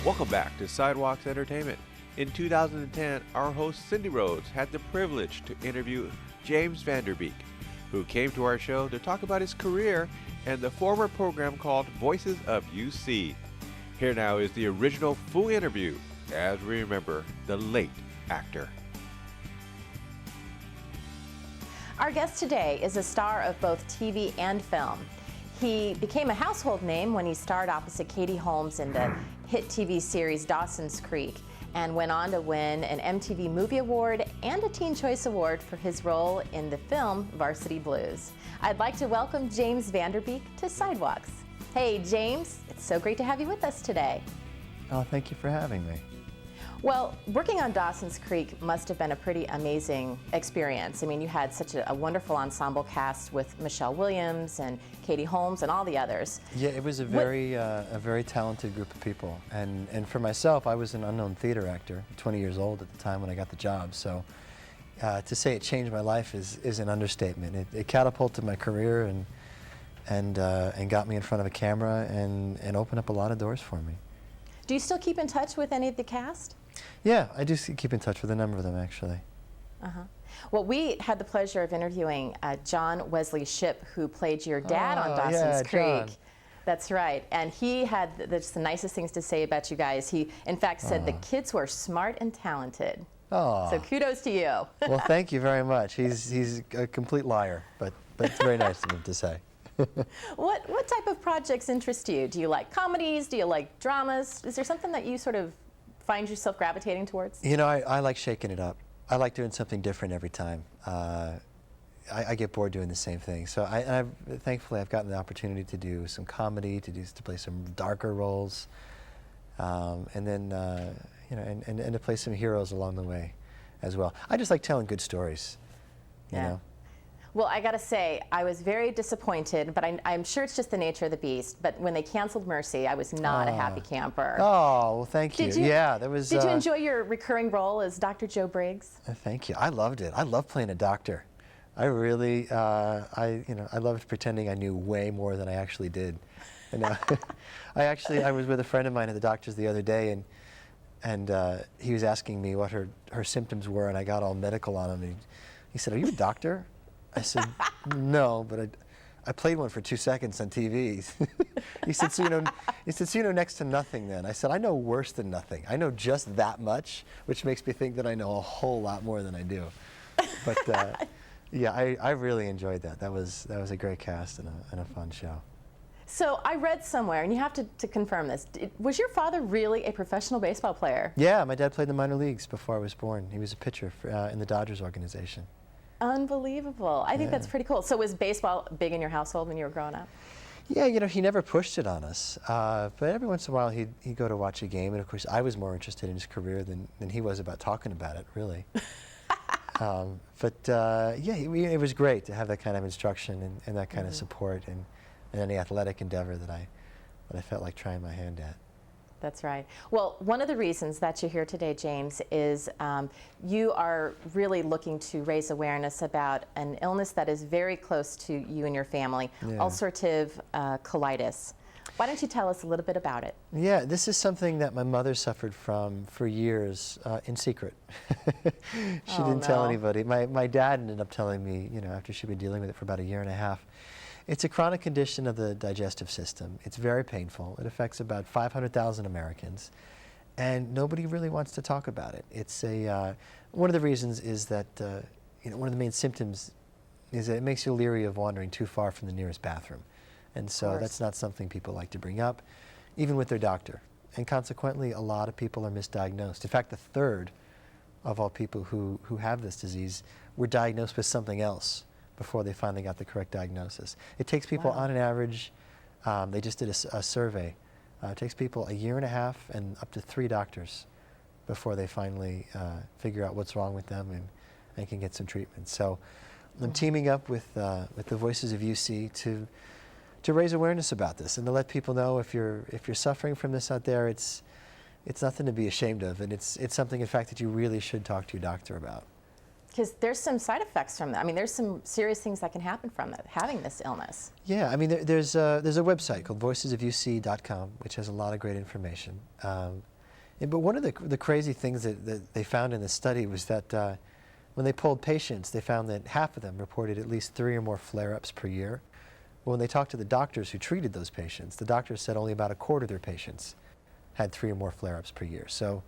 Welcome back to Sidewalks Entertainment. In 2010, our host Cindy Rhodes had the privilege to interview James Van Der Beek, who came to our show to talk about his career and the former program called Voices of UC. Here now is the original full interview as we remember the late actor. Our guest today is a star of both TV and film. He became a household name when he starred opposite Katie Holmes in the hit TV series Dawson's Creek and went on to win an MTV Movie Award and a Teen Choice Award for his role in the film Varsity Blues. I'd like to welcome James Van Der Beek to Sidewalks. Hey James, it's so great to have you with us today. Oh, thank you for having me. Well, working on Dawson's Creek must have been a pretty amazing experience. I mean, you had such a wonderful ensemble cast with Michelle Williams and Katie Holmes and all the others. Yeah, it was a very talented group of people. And for myself, I was an unknown theater actor, 20 years old at the time when I got the job. So to say it changed my life is an understatement. It catapulted my career and got me in front of a camera and opened up a lot of doors for me. Do you still keep in touch with any of the cast? Yeah, I do keep in touch with a number of them, actually. Well, we had the pleasure of interviewing John Wesley Shipp, who played your dad on Dawson's Creek. John. That's right. And he had just the nicest things to say about you guys. He, in fact, said the kids were smart and talented. So kudos to you. Well, thank you very much. He's a complete liar, but it's very nice of him to say. What type of projects interest you? Do you like comedies? Do you like dramas? Is there something that you sort of find yourself gravitating towards? You know, I like shaking it up. I like doing something different every time. I get bored doing the same thing. So thankfully I've gotten the opportunity to do some comedy, to play some darker roles, and then you know, and to play some heroes along the way as well. I just like telling good stories. You know. Well, I gotta say, I was very disappointed, but I'm sure it's just the nature of the beast. But when they canceled Mercy, I was not a happy camper. Oh, well, thank you. Yeah, there was. Did you enjoy your recurring role as Dr. Joe Briggs? Thank you. I loved it. I love playing a doctor. I really, I loved pretending I knew way more than I actually did. And I was with a friend of mine at the doctor's the other day, and he was asking me what her symptoms were, and I got all medical on him. And he said, "Are you a doctor?" I said, "No, but I played one for 2 seconds on TV." He said, "So you know next to nothing then." I said, "I know worse than nothing. I know just that much," which makes me think that I know a whole lot more than I do. But yeah, I really enjoyed that. That was a great cast and a fun show. So I read somewhere, and you have to confirm this, was your father really a professional baseball player? Yeah, my dad played in the minor leagues before I was born. He was a pitcher in the Dodgers organization. Unbelievable. I think that's pretty cool. So was baseball big in your household when you were growing up? Yeah, you know, he never pushed it on us. But every once in a while he'd go to watch a game, and of course I was more interested in his career than he was about talking about it, really. Yeah, it was great to have that kind of instruction and that kind of support and any athletic endeavor that I felt like trying my hand at. That's right. Well, one of the reasons that you're here today, James, is you are really looking to raise awareness about an illness that is very close to you and your family, ulcerative colitis. Why don't you tell us a little bit about it? Yeah, this is something that my mother suffered from for years in secret. She didn't tell anybody. My dad ended up telling me, you know, after she'd been dealing with it for about 1.5 years. It's a chronic condition of the digestive system. It's very painful. It affects about 500,000 Americans, and nobody really wants to talk about it. It's one of the reasons is that you know, one of the main symptoms is that it makes you leery of wandering too far from the nearest bathroom, and so that's not something people like to bring up, even with their doctor. And consequently, a lot of people are misdiagnosed. In fact, 1/3 of all people who have this disease were diagnosed with something else before they finally got the correct diagnosis. It takes people on an average, they just did a survey, it takes people 1.5 years and up to 3 doctors before they finally figure out what's wrong with them and can get some treatment. So I'm teaming up with the Voices of UC to raise awareness about this and to let people know if you're suffering from this out there, it's nothing to be ashamed of, and it's something, in fact, that you really should talk to your doctor about. Because there's some side effects from that. I mean, there's some serious things that can happen from it, having this illness. Yeah, I mean, there's a website called voicesofUC.com, which has a lot of great information. But one of the crazy things that they found in this study was that when they polled patients, they found that half of them reported at least 3 or more flare-ups per year. But when they talked to the doctors who treated those patients, the doctors said only about a quarter of their patients had 3 or more flare-ups per year. So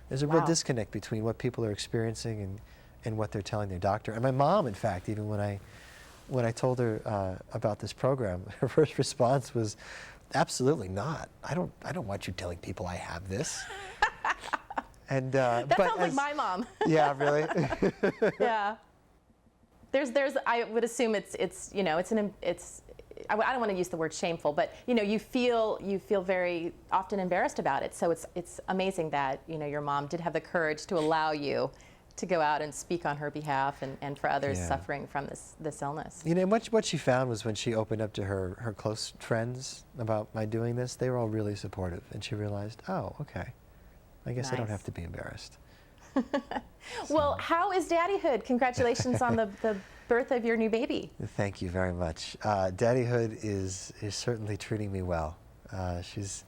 there's a real disconnect between what people are experiencing and what they're telling their doctor. And my mom, in fact, even when I told her about this program, her first response was, "Absolutely not. I don't want you telling people I have this." And that sounds like my mom. Yeah, really. Yeah. There's. I would assume it's you know, it's I don't want to use the word shameful, but you know, you feel very often embarrassed about it. So it's amazing that, you know, your mom did have the courage to allow you to go out and speak on her behalf and for others suffering from this illness. You know, what she found was when she opened up to her close friends about my doing this, they were all really supportive, and she realized, oh, okay, I guess I don't have to be embarrassed. Well, how is daddyhood? Congratulations on the birth of your new baby. Thank you very much. Daddyhood is certainly treating me well. She's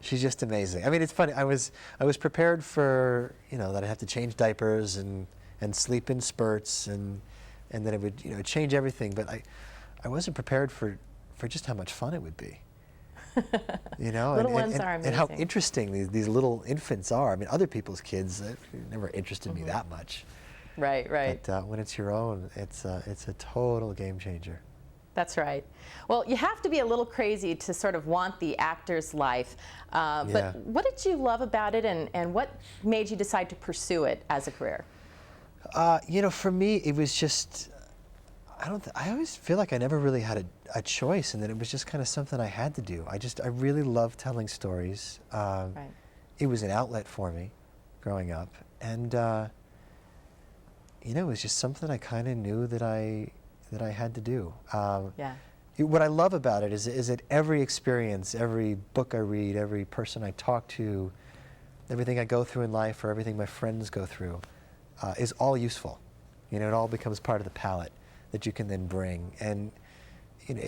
just amazing. I mean, it's funny. I was prepared for, you know, that I'd have to change diapers and sleep in spurts and that it would, you know, change everything. But I wasn't prepared for just how much fun it would be. You know, little ones are amazing. And how interesting these little infants are. I mean, other people's kids never interested me that much. Right, right. But when it's your own, it's a total game changer. That's right. Well, you have to be a little crazy to sort of want the actor's life. But what did you love about it, and what made you decide to pursue it as a career? You know, for me, it was just, I always feel like I never really had a choice, and that it was just kind of something I had to do. I really love telling stories. Right. It was an outlet for me growing up. And, you know, it was just something I kind of knew that I had to do. What I love about it is that every experience, every book I read, every person I talk to, everything I go through in life, or everything my friends go through, is all useful. You know, it all becomes part of the palette that you can then bring. And you know,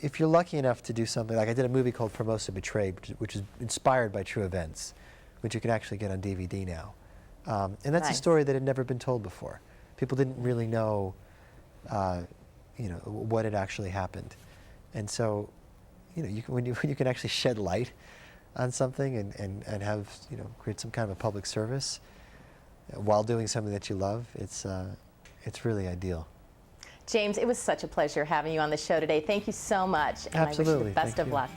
if you're lucky enough to do something, like I did a movie called Formosa Betrayed, which is inspired by true events, which you can actually get on DVD now. And that's a story that had never been told before. People didn't really know, you know, what had actually happened. And so, you know, when you can actually shed light on something and have, you know, create some kind of a public service while doing something that you love, it's really ideal. James, it was such a pleasure having you on the show today. Thank you so much. And Absolutely. I wish you the best of luck.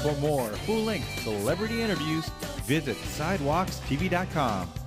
For more full-length celebrity interviews, visit sidewalkstv.com.